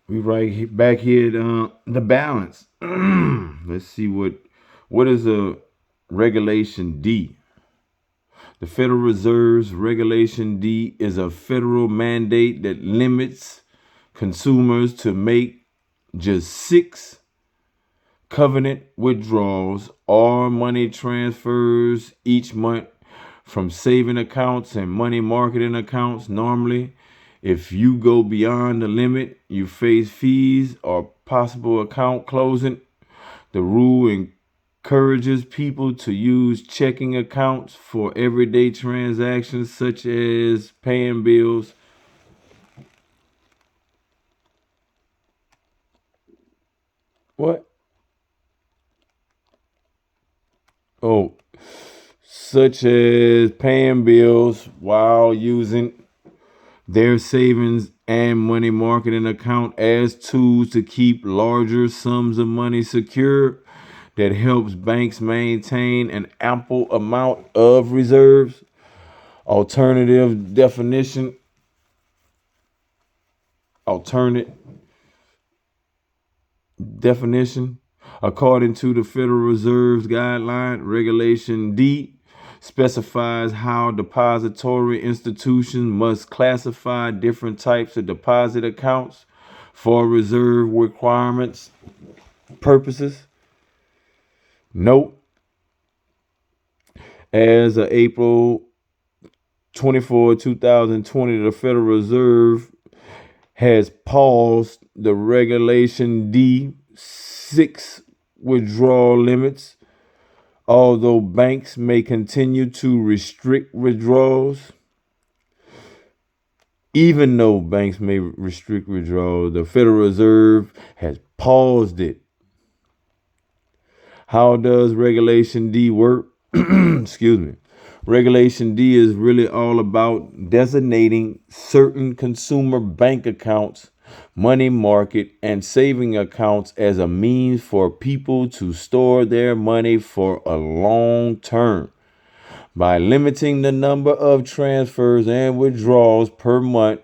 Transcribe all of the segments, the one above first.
We back here at the balance. Let's see what is a regulation D. The Federal Reserve's Regulation D is a federal mandate that limits consumers to make just six covenant withdrawals or money transfers each month from saving accounts and money marketing accounts. Normally, if you go beyond the limit, you face fees or possible account closing. The rule encourages people to use checking accounts for everyday transactions such as paying bills. What? Oh, such as paying bills while using their savings and money marketing account as tools to keep larger sums of money secure. That helps banks maintain an ample amount of reserves. Alternative definition, alternate definition. According to the Federal Reserve's guideline, Regulation D specifies how depository institutions must classify different types of deposit accounts for reserve requirements purposes. Note, as of April 2020, the Federal Reserve has paused the Regulation D 6 withdrawal limits, although banks may continue to restrict withdrawals. Even though banks may restrict withdrawals, the Federal Reserve has paused it. How does Regulation D work? Excuse me. Regulation D is really all about designating certain consumer bank accounts, money market, and saving accounts as a means for people to store their money for a long term. By limiting the number of transfers and withdrawals per month,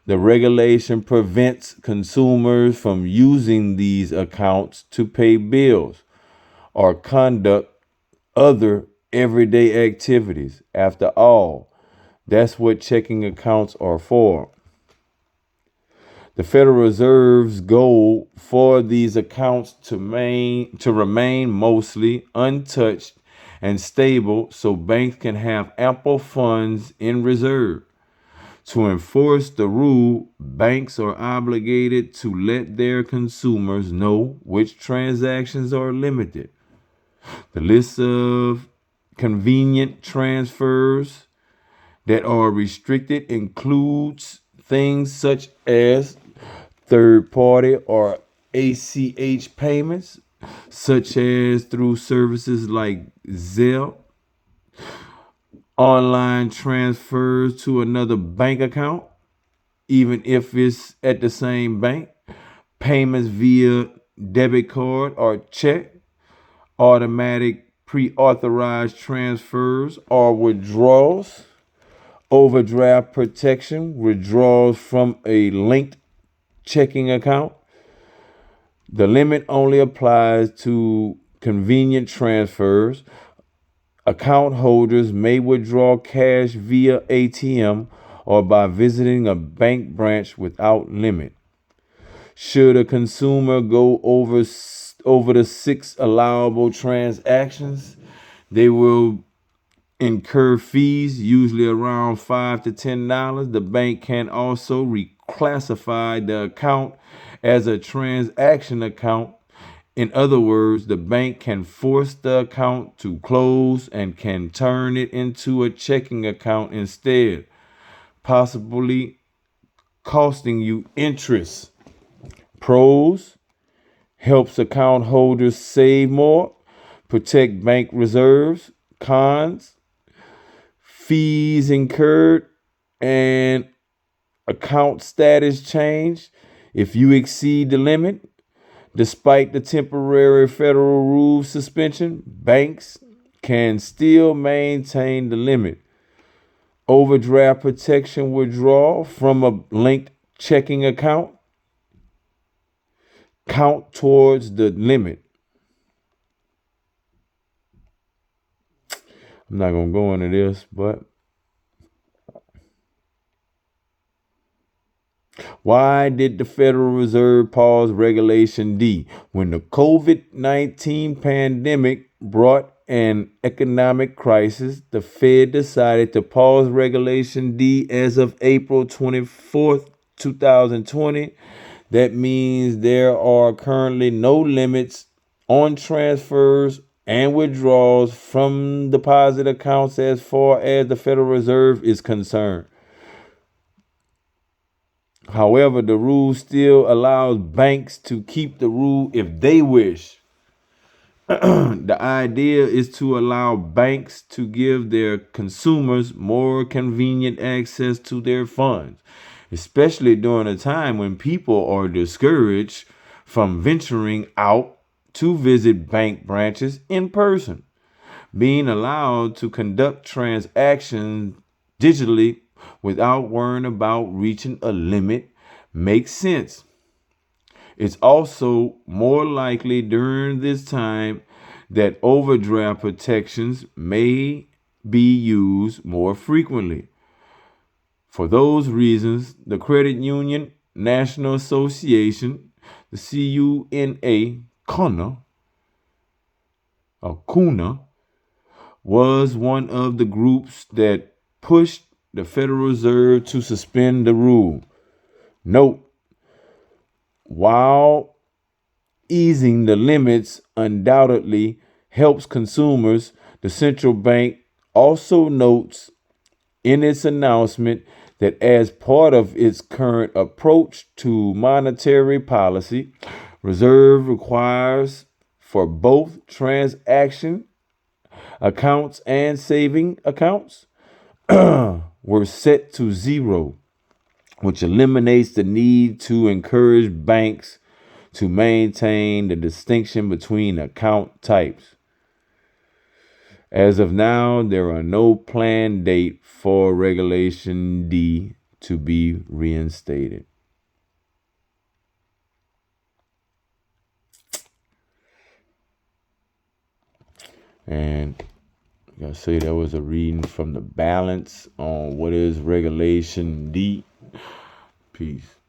the regulation prevents consumers from using these accounts to pay bills or conduct other everyday activities. After all, that's what checking accounts are for. The Federal Reserve's goal for these accounts to remain mostly untouched and stable so banks can have ample funds in reserve. To enforce the rule, banks are obligated to let their consumers know which transactions are limited. The list of convenient transfers that are restricted includes things such as third-party or ACH payments, such as through services like Zelle, online transfers to another bank account, even if it's at the same bank, payments via debit card or check, automatic pre-authorized transfers or withdrawals, overdraft protection, withdrawals from a linked checking account. The limit only applies to convenient transfers. Account holders may withdraw cash via ATM or by visiting a bank branch without limit. Should a consumer go over the 6 allowable transactions, they will incur fees, usually around $5 to $10. The bank can also reclassify the account as a transaction account. In other words, the bank can force the account to close and can turn it into a checking account instead, possibly costing you interest. Pros: helps account holders save more, protect bank reserves. Cons: fees incurred and account status change. If you exceed the limit, despite the temporary federal rule suspension, banks can still maintain the limit. Overdraft protection withdrawal from a linked checking account. count towards the limit. I'm not going to go into this, but why did the Federal Reserve pause Regulation D? When the COVID-19 pandemic brought an economic crisis, the Fed decided to pause Regulation D as of April 24th, 2020. That means there are currently no limits on transfers and withdrawals from deposit accounts as far as the Federal Reserve is concerned. However, the rule still allows banks to keep the rule if they wish. The idea is to allow banks to give their consumers more convenient access to their funds, especially during a time when people are discouraged from venturing out to visit bank branches in person. Being allowed to conduct transactions digitally without worrying about reaching a limit makes sense. It's also more likely during this time that overdraft protections may be used more frequently. For those reasons, the Credit Union National Association, the CUNA, was one of the groups that pushed the Federal Reserve to suspend the rule. Note, while easing the limits undoubtedly helps consumers, the central bank also notes in its announcement that as part of its current approach to monetary policy, Reserve requires for both transaction accounts and saving accounts were set to zero, which eliminates the need to encourage banks to maintain the distinction between account types. As of now, there are no planned date for Regulation D to be reinstated. And I gotta say that was a reading from the balance on what is Regulation D. Peace.